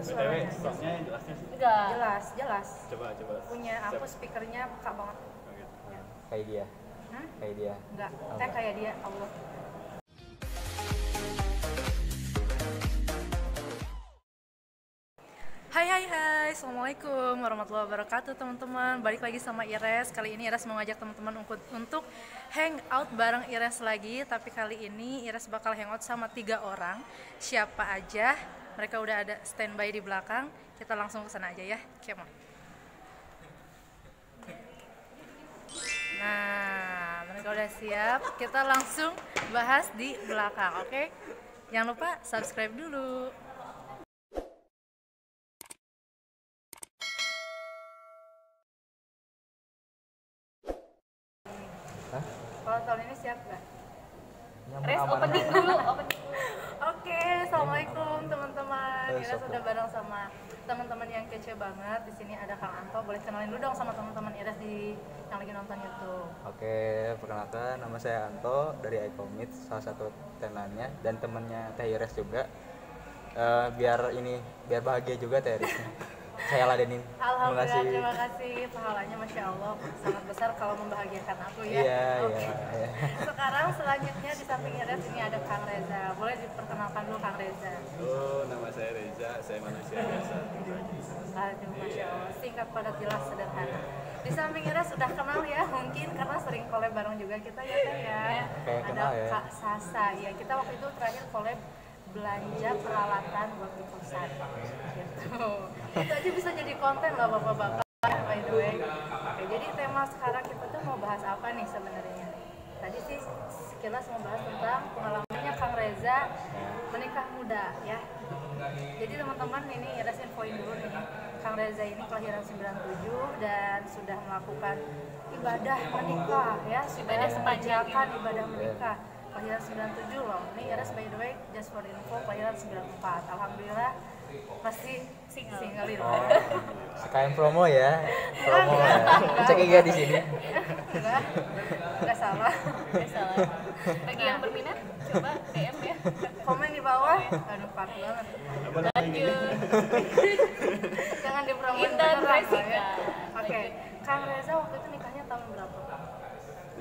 BTW, soundnya jelasnya sih? Enggak. Jelas. Coba. Punya aku speakernya peka banget. Oke. Ya. Kayak dia. Kayak dia. Enggak, Oh, kayak dia, Allah. Hai, assalamualaikum warahmatullahi wabarakatuh teman-teman. Balik lagi sama Ires. Kali ini Ires mau ngajak teman-teman untuk hangout bareng Ires lagi. Tapi kali ini Ires bakal hangout sama 3 orang. Siapa aja? Mereka udah ada standby di belakang. Kita langsung ke sana aja ya. Come on. Nah, mereka udah siap. Kita langsung bahas di belakang, oke? Jangan lupa subscribe dulu. Hah? Kalau tahun ini siap nggak? Res opening dulu. Oke, assalamualaikum teman-teman. Kita Assalamualaikum. sudah bareng sama teman-teman yang kece banget. Di sini ada Kang Anto. Boleh kenalin dulu dong sama teman-teman Ires yang lagi nonton YouTube. Oke, perkenalkan nama saya Anto dari iComit, salah satu telannya dan temennya Teh Ires juga. Biar bahagia juga Teh Iresnya. Saya ladenin. Alhamdulillah, terima kasih. Pahalanya Masya Allah sangat besar kalau membahagiakan aku ya. Iya. Sekarang selanjutnya di samping Ires ini ada Kang Reza. Boleh diperkenalkan dulu Kang Reza. Nama saya Reza, saya manusia biasa. Aduh, Masya Allah, singkat padat jelas sederhana. Di samping Ires sudah kenal ya, mungkin karena sering collab bareng juga kita ya Teh ya. Kayak Ada kenal ya. Kak Sasa, ya kita waktu itu terakhir collab belanja peralatan buat di kosan gitu. Itu aja bisa jadi konten lah bapak-bapak, by the way. Oke, jadi tema sekarang kita tuh mau bahas apa nih sebenarnya? Tadi sih sekilas mau bahas tentang pengalamannya Kang Reza menikah muda ya. Jadi teman-teman ini Ires infoin dulu nih, Kang Reza ini kelahiran 97 dan sudah melakukan ibadah menikah ya, sudah sepanjangkan ibadah menikah. Kelahiran 97 loh, ini Ires by the way, just for info, kelahiran 94. Alhamdulillah masih single itu. Oh, sekalian promo ya. Cek IG di sini. Enggak salah. Bagi yang berminat, coba DM ya. Komen di bawah. Aduh, parah banget. Lanjut. Jangan dipromosi Kita beneran lah beresika. ya. Oke, Kang Reza waktu itu nikahnya tahun berapa?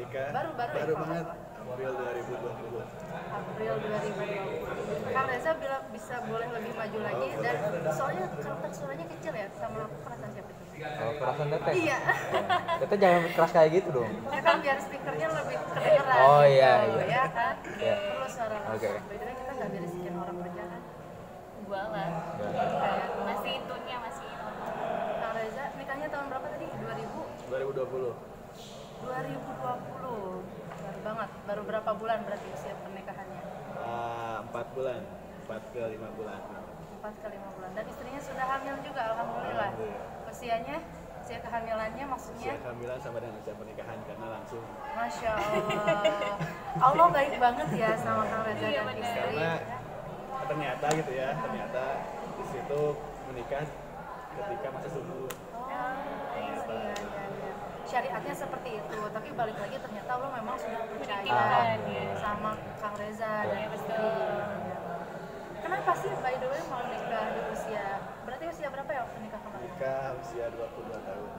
Nikah Baru ya, baru kalau banget, nggak salah. April 2020. April 2020. Kang Reza bilang bisa boleh lebih maju lagi dan soalnya karakter suaranya kecil ya, sama aku perasaan siapa itu? Oh, perasaan Teteh. Iya. Teteh jangan keras kayak gitu dong. Ya kan biar speakernya lebih kedengeran. Oh, iya, gitu, iya. Ya kan? Iya. Perlu suara langsung. Oke. By the way, kita nggak berisikin orang kerja kan? Gua lah. Kayak Masih itunya masih normal. Kang Reza nikahnya tahun berapa tadi? 2020. 2020. Baru banget. Baru berapa bulan berarti usia pernikahannya? 4 bulan, 4 ke 5 bulan. 4 ke 5 bulan. Dan istrinya sudah hamil juga, alhamdulillah. Alhamdulillah. Usia kehamilannya maksudnya? Usia kehamilan sama dengan usia pernikahan karena langsung. Masya Allah. Allah baik banget ya sama Kang Reza Iya, dan benar. istri. Karena ternyata gitu ya, ternyata di situ menikah ketika masa subur. Iya. Syariatnya seperti itu, tapi balik lagi ternyata Allah memang sudah percaya Iya. sama Kang Reza dan Iya, istri. betul. Kenapa sih by the way mau nikah di berarti usia berapa ya waktu nikah kemarin? Nikah usia 22 tahun.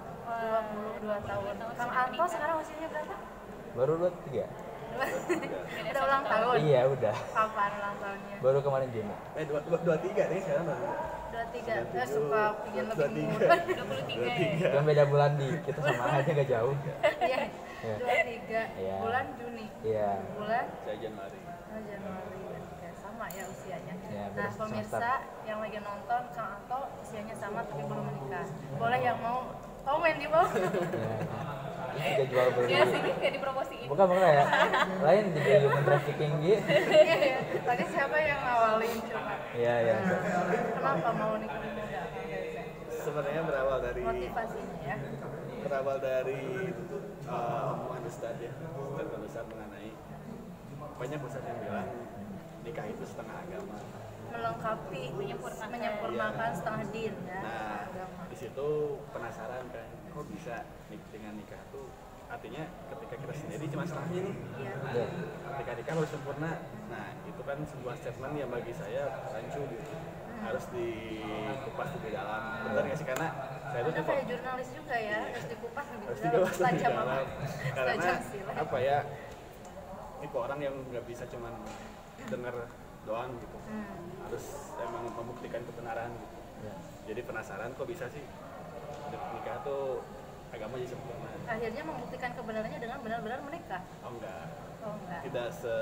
22 tahun. Kang Anto sekarang usianya berapa? Baru 23. Udah ulang tahun? Iya, udah. Kapan ulang tahunnya? Baru kemarin Juni. 23 nih sekarang baru. 23, suka pingin lebih 23. muda. 23 ya. Kan beda bulan dikit sama aja gak jauh. Iya, Iya. 23, Iya. bulan Juni. Iya. Bulan Saya Januari. Januari. Ya, sama ya usianya. Iya, Nah, beda pemirsa semester. yang lagi nonton, Kang Anto usianya sama tapi belum menikah. Boleh yang mau komen di bawah. Iya. Ini juga jual beli. Ya sini kayak dipromosiin. Bukan ya. Lain jadi human trafficking gitu. Iya, iya. Tadi siapa yang ngawalin coba? Iya, iya. Kenapa mau nikah muda, Kang Reza? Sebenarnya berawal dari Motivasinya ya. omongan Ustadz ya, Ustadz mengenai banyak Ustadz yang bilang nikah itu setengah agama. Melengkapi, menyempurnakan setengah din ya. Nah, Agama. di situ penasaran kan, kok bisa dengan nikah tuh artinya ketika kita sendiri cuma setengahnya nih. Iya. Iya. Ketika nikah harus sempurna. Nah, itu kan sebuah statement yang bagi saya rancu gitu. harus dikupas lebih dalam. Benar nggak sih? Karena saya tuh Anda kayak jurnalis juga ya, harus dikupas lebih harus dalam. dikupas lebih Tajam apa? dalam. Karena Tajam silat. apa ya? Tipe orang yang nggak bisa cuman dengar doang gitu. Harus emang membuktikan kebenaran gitu. Ya. Jadi penasaran kok bisa sih nikah tuh agama jadi sempurna. Akhirnya membuktikan kebenarannya dengan benar-benar menikah. Oh enggak. Oh enggak. Tidak se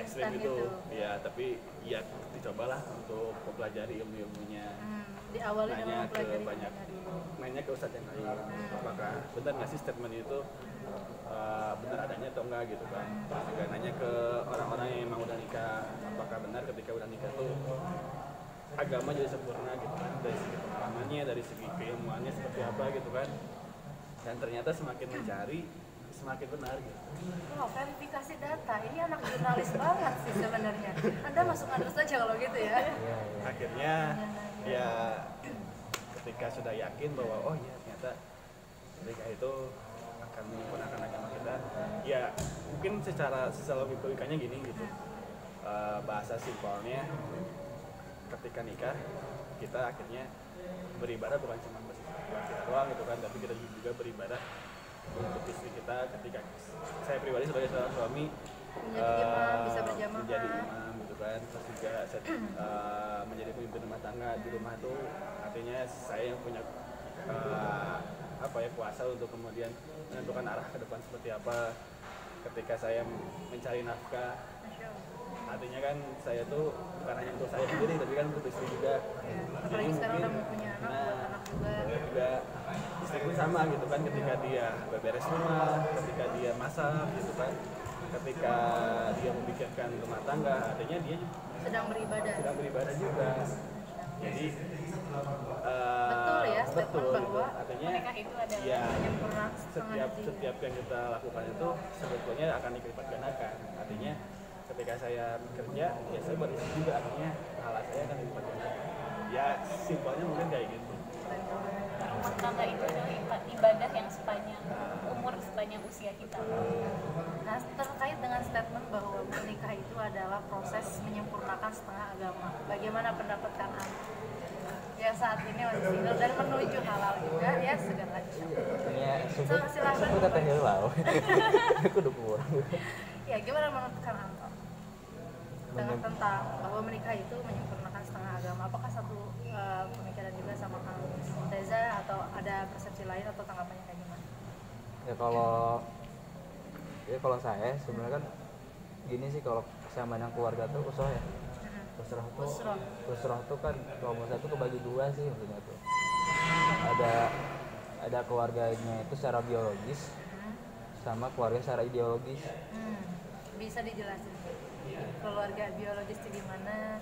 ekstrim Instan itu. gitu. Ya, tapi ya dicobalah untuk mempelajari ilmu-ilmunya. Diawali Nanya dengan ke mempelajari banyak, ilmunya dulu. nanya ke ustadz yang lain. Apakah benar nggak sih statement itu benar adanya atau enggak gitu kan. Terus juga nanya ke orang-orang yang emang udah nikah, apakah benar ketika udah nikah tuh agama jadi sempurna gitu kan, dari segi pengalamannya, dari segi keilmuannya seperti apa gitu kan. Dan ternyata semakin mencari semakin benar gitu. Wow, verifikasi data. Ini anak jurnalis banget sih sebenarnya. Anda masuk terus aja kalau gitu ya. Akhirnya ya ketika sudah yakin bahwa oh iya ternyata nikah itu akan menyempurnakan agama kita, ya mungkin secara logikanya gini gitu. Bahasa simpelnya ketika nikah kita akhirnya beribadah bukan cuma buat kita doang gitu kan, tapi kita juga beribadah untuk istri kita. Ketika saya pribadi sebagai seorang suami Menjadi imam, bisa berjamaah. menjadi imam gitu kan, terus juga saya, menjadi pemimpin rumah tangga di rumah tuh artinya saya yang punya apa ya kuasa untuk kemudian menentukan arah ke depan seperti apa. Ketika saya mencari nafkah, artinya kan saya tuh bukan hanya untuk saya sendiri tapi kan untuk istri juga. Apalagi sekarang udah mau punya anak, buat anak juga. Istri pun sama gitu kan, ketika dia beberes rumah, ketika dia masak gitu kan, ketika dia memikirkan rumah tangga, artinya dia Sedang beribadah juga. Jadi betul ya statement betul, bahwa gitu. Artinya menikah itu adalah ya menyempurna setengah hati. setiap yang kita lakukan itu sebetulnya akan dilipat gandakan. Artinya ketika saya bekerja, ya saya buat istri juga, artinya pahala saya akan dilipat gandakan. Ya simpelnya mungkin kayak gitu. Rumah tangga itu adalah ibadah yang sepanjang umur, sepanjang usia kita. Nah, terkait dengan statement bahwa menikah itu adalah proses menyempurnakan setengah agama. Bagaimana pendapat Kang Am? Ya saat ini masih single dan menuju halal juga ya segala macam. Ya, Silakan. sebut kata hilau. Aku udah kurang. Ya gimana menurut Kang Am dengan tentang bahwa menikah itu menyempurnakan setengah agama? Apakah satu pemikiran juga sama Kang Reza atau ada persepsi lain atau tanggapannya kayak gimana? Ya kalau saya sebenarnya kan gini sih, kalau saya mandang keluarga tuh usroh ya. Usroh tuh kan kalau menurut saya tuh kebagi dua sih maksudnya tuh. Ada keluarganya itu secara biologis sama keluarga secara ideologis. Bisa dijelasin keluarga biologis itu gimana?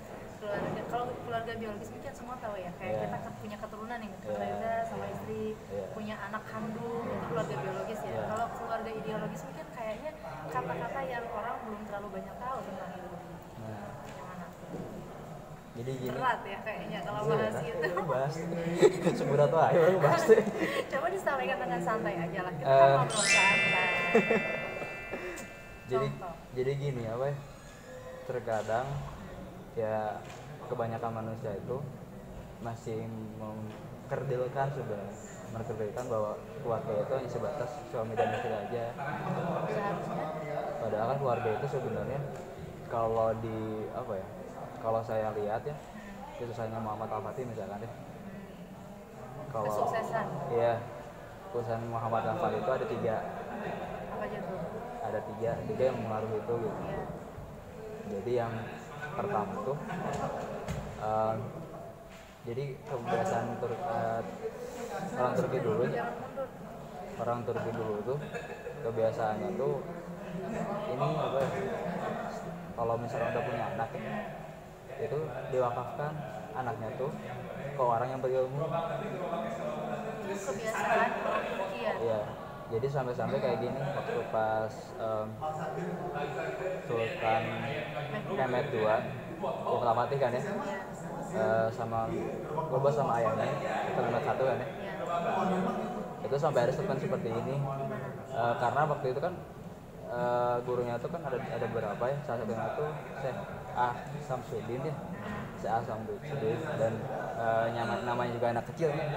Kalau keluarga biologis mungkin semua tahu ya, kayak kita punya keturunan nih, Reza sama istri punya anak kandung, itu keluarga biologis ya. Kalau keluarga ideologis mungkin kayaknya kata-kata yang orang belum terlalu banyak tahu tentang itu. Gimana? Jadi gini. Berat ya kayaknya kalau bahas itu. Bahas. Seberat tuh ayo bahas deh. Coba disampaikan dengan santai aja lah, kita kan ngobrol santai. Jadi gini apa ya? Terkadang ya kebanyakan manusia itu masih mengkerdilkan bahwa keluarga itu hanya sebatas suami dan istri aja. Seharusnya Padahal kan keluarga itu sebenarnya kalau di apa ya? Kalau saya lihat ya, kisahnya Muhammad Al-Fatih misalkan deh. Kalau kesuksesan iya, urusan Muhammad Al-Fatih itu ada tiga apa aja tuh? tiga yang mengaruhi itu gitu. Ya. Jadi yang pertama tuh jadi kebiasaan orang Turki dulu tuh kebiasaannya tuh ini apa ya, kalau misalnya udah punya anak itu diwakafkan anaknya tuh ke orang yang berilmu. Itu kebiasaan orang Turki ya. Iya. Jadi sampai kayak gini waktu pas Sultan Mehmed II, Sultan Al-Fatih kan ya, sama Gobas sama ayahnya, Sultan Mehmed I kan ya. Itu sampai ada statement seperti ini, karena waktu itu kan gurunya itu kan ada beberapa ya, salah satunya itu Syekh Samsudin ya, si A sama si B dan namanya juga anak kecil kan,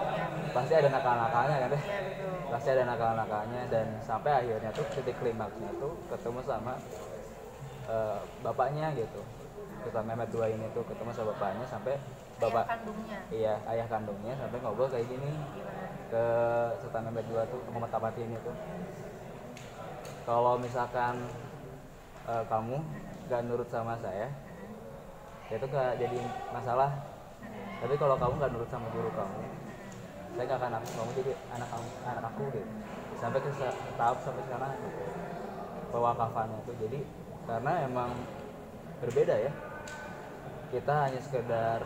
pasti ada nakal-nakalnya kan deh, Iya betul. pasti ada nakal-nakalnya dan sampai akhirnya tuh titik klimaksnya tuh ketemu sama bapaknya gitu. Kita Mehmet 2 ini tuh ketemu sama bapaknya sampai bapak Ayah kandungnya. iya ayah kandungnya sampai ngobrol kayak gini Gimana? ke Sultan Mehmet 2 tuh Muhammad Tapati ini tuh, kalau misalkan kamu gak nurut sama saya itu gak jadi masalah, tapi kalau kamu gak nurut sama guru kamu saya gak akan aku kamu jadi anak aku gitu, sampai ke tahap sampai sekarang gitu. Pewakafannya itu jadi karena emang berbeda ya, kita hanya sekedar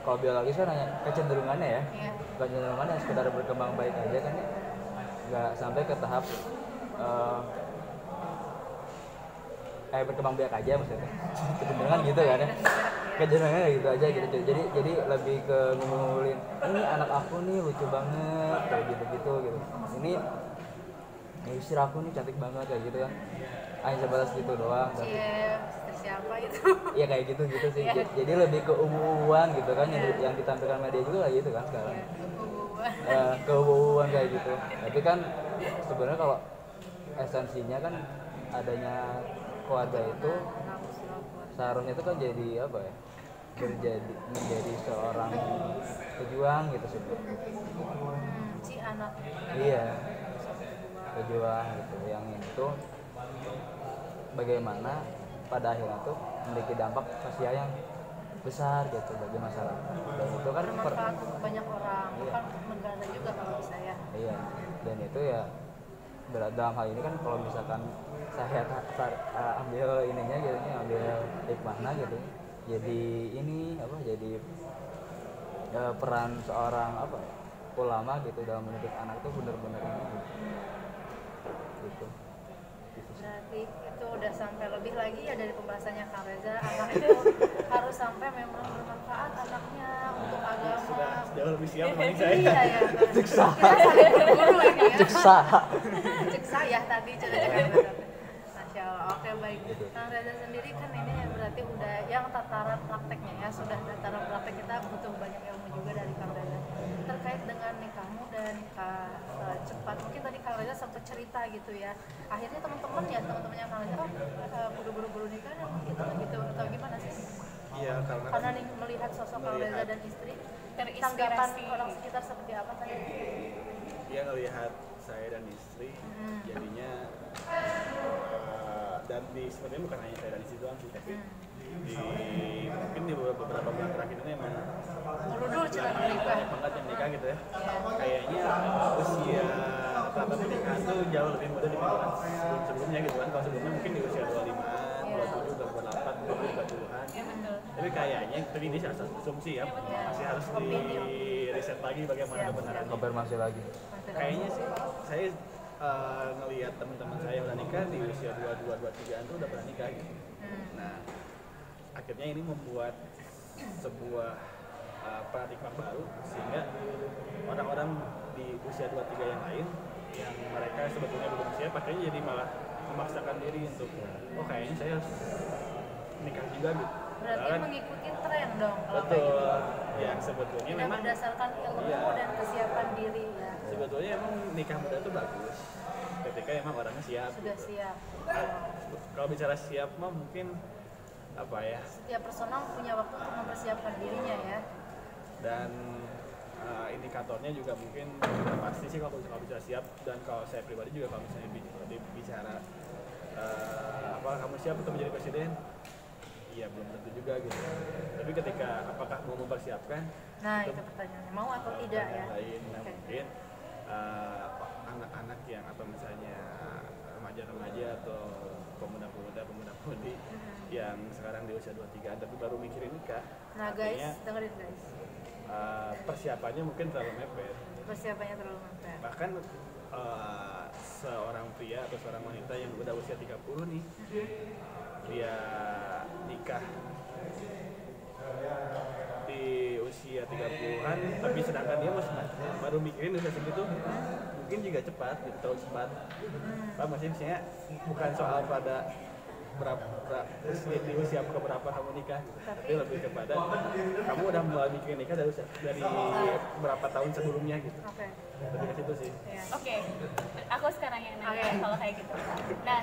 kalau biologis kan hanya kecenderungannya ya, Iya. kecenderungannya sekedar berkembang baik aja kan ya, nggak sampai ke tahap berkembang biak aja maksudnya, kecenderungan gitu kan ya, kecenderungannya gitu aja gitu. Jadi lebih ke ngumpulin ini anak aku nih lucu banget kayak gitu gitu, ini istri aku nih cantik banget kayak gitu kan, hanya sebatas gitu doang. Cie, siapa itu? Iya kayak gitu sih. Iya. Jadi lebih ke umuan gitu kan, yang ditampilkan media juga kayak gitu kan sekarang. Keubuan kayak gitu. Tapi kan sebenarnya kalau esensinya kan adanya keluarga itu seharusnya itu kan jadi apa ya? Menjadi seorang pejuang gitu sebenarnya. Si anak. Iya. Pejuang gitu. Yang itu bagaimana pada akhirnya tuh memiliki dampak sosial yang besar gitu bagi masyarakat. Dan itu kan Bermanfaat untuk banyak orang, Iya. bukan untuk negara juga kalau bisa ya. iya, dan itu ya dalam hal ini kan kalau misalkan saya ambil ininya gitu, ambil hikmahnya gitu, jadi ini apa, jadi peran seorang apa ulama gitu dalam mendidik anak itu benar-benar ini gitu. Berarti itu udah sampai lebih lagi ya dari pembahasannya Kang Reza, anak itu harus sampai memang bermanfaat anaknya untuk agama. Sudah jauh lebih siap dibanding saya. Iya ya. Kita saling berguru ini ya. Ceksa. Ceksa ya tadi cerita. Masya Allah. Oke baik. Kang Reza sendiri kan ini berarti udah yang tataran prakteknya ya, sudah tataran praktek kita butuh banyak ilmu juga dari Kang Reza terkait dengan nikah muda, nikah cepat. Mungkin tadi Kang Reza sempat cerita gitu ya. Akhirnya teman-temannya Kang Reza buru-buru nikah dan gitu atau gimana sih? Iya, Karena melihat sosok Kang Reza dan istri, tanggapan Terinspirasi. orang sekitar seperti apa tadi? dia ngelihat saya dan istri jadinya dan sebenarnya bukan hanya saya dan istri doang sih, tapi mungkin di beberapa bulan terakhir ini emang Dulu cerita menikah. banyak banget yang nikah gitu ya. Kayaknya usia rata pernikahan tuh jauh lebih muda dibandingkan sebelumnya gitu kan. Kalau sebelumnya mungkin di usia 25-an, 27, 28, 30-an. Ya betul. Tapi kayaknya tadi ini asumsi ya, masih harus di riset lagi bagaimana kebenarannya. Konfirmasi lagi. Kayaknya sih saya ngelihat teman-teman saya udah nikah di usia 22-23an tuh udah pernah nikah gitu. Nah, akhirnya ini membuat sebuah paradigma baru sehingga orang-orang di usia 23 yang lain yang mereka sebetulnya belum siap akhirnya jadi malah memaksakan diri untuk kayaknya saya harus nikah juga gitu. Berarti Padahal kan mengikuti tren dong kalau kayak gitu. betul yang sebetulnya Tidak memang berdasarkan ilmu Iya. dan kesiapan diri ya. sebetulnya emang nikah muda itu bagus ketika emang orangnya siap Sudah gitu. siap. Kalau bicara siap mah mungkin apa ya, Setiap personal punya waktu untuk mempersiapkan dirinya ya. dan indikatornya juga mungkin sudah pasti sih kalau bicara siap. Dan kalau saya pribadi juga kalau misalnya bicara kamu siap untuk menjadi presiden, iya belum tentu juga gitu. Tapi ketika apakah mau mempersiapkan, Nah itu pertanyaannya, mau atau tidak ya? lain. Nah, Oke. mungkin anak-anak yang atau misalnya remaja-remaja atau pemuda-pemudi yang sekarang di usia 23 tapi baru mikirin nikah, Nah artinya, guys, dengerin guys, persiapannya mungkin terlalu mepet. persiapannya terlalu mepet. Bahkan seorang pria atau seorang wanita yang udah usia 30 nih, dia nikah di usia 30-an tapi sedangkan dia masih baru mikirin usia segitu, mungkin juga cepat gitu, terlalu cepat. Pak maksudnya bukan soal pada di usia keberapa kamu nikah gitu. Tapi lebih kepada kamu udah mulai mikirin nikah dari berapa tahun sebelumnya gitu. Oke. Lebih ke situ sih. Iya. Oke, aku sekarang yang nanya Oke. kalau kayak gitu. Nah,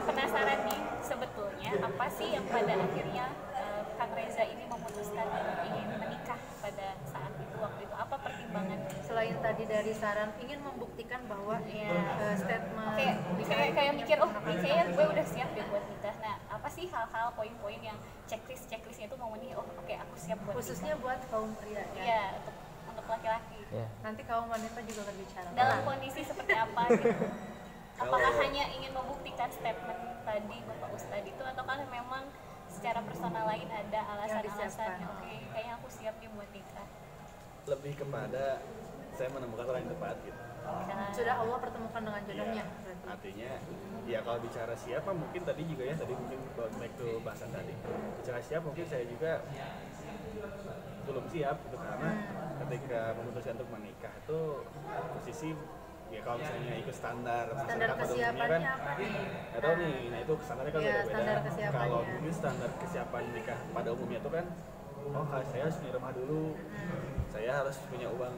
penasaran nih sebetulnya apa sih yang pada akhirnya Kang Reza ini memutuskan ingin menikah pada saat itu waktu itu, apa pertimbangannya? Selain tadi dari saran ingin membuktikan bahwa statement Kayak mikir oh ini kayaknya gue udah siap deh buat nikah. Nah, apa sih hal-hal poin-poin yang checklistnya itu memenuhi oh oke, aku siap buat khususnya nikah. buat kaum pria ya. Iya, untuk laki-laki. Ya. Nanti kaum wanita juga berbicara. Dalam kondisi seperti apa gitu? Apakah Kalau- hanya ingin membuktikan statement tadi Bapak Ustadz itu, ataukah memang secara personal lain ada alasan-alasan disiapkan. oke kayaknya aku siap nih buat nikah? Lebih kepada saya menemukan orang yang tepat gitu. Nah, Sudah Allah pertemukan dengan jodohnya. Berarti. Artinya ya kalau bicara siapa mungkin tadi juga ya tadi mungkin back to bahasan tadi bicara siap mungkin saya juga belum siap gitu karena ketika memutuskan untuk menikah itu posisi ya kalau misalnya ikut standar Standar masyarakat pada umumnya kesiapannya apa nih? nggak tahu nih, nah itu standarnya kan Iya, beda-beda. standar kesiapannya. Kalau mungkin standar kesiapan nikah pada umumnya itu kan, oh saya harus punya rumah dulu, saya harus punya uang